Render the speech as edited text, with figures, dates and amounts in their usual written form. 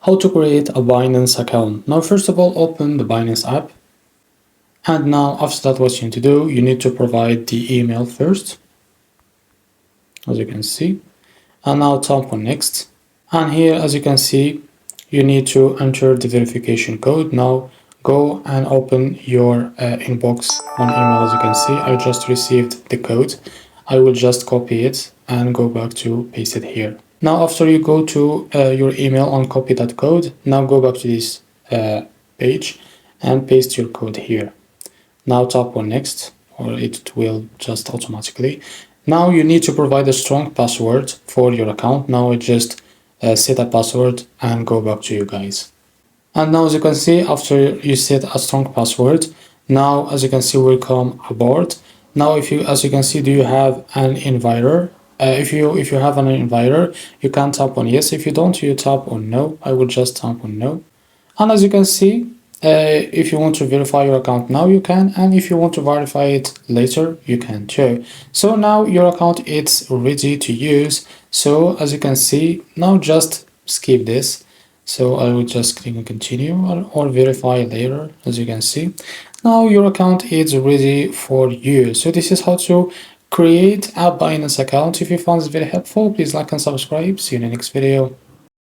How to create a Binance account. Now first of all, open the Binance app, and now after that what you need to do, you need to provide the email first, as you can see, and now tap on next. And here, as you can see, you need to enter the verification code. Now go and open your inbox on email. As you can see, I just received the code. I will just copy it and go back to paste it here. Now after you go to your email and copy that code, now go back to this page and paste your code here. Now tap on next, or it will just automatically. Now you need to provide a strong password for your account. Now I just set a password and go back to you guys. And now as you can see, after you set a strong password, now as you can see, welcome aboard. Now as you can see, do you have an inviter? If you have an inviter, you can tap on yes. If you don't, you tap on no. I will just tap on no. And as you can see, if you want to verify your account now, you can, and if you want to verify it later, you can too. So now your account is ready to use. So as you can see, now just skip this. So I will just click on continue or verify later. As you can see, now your account is ready for use. So this is how to create a Binance account. If you found this very helpful, please like and subscribe. See you in the next video.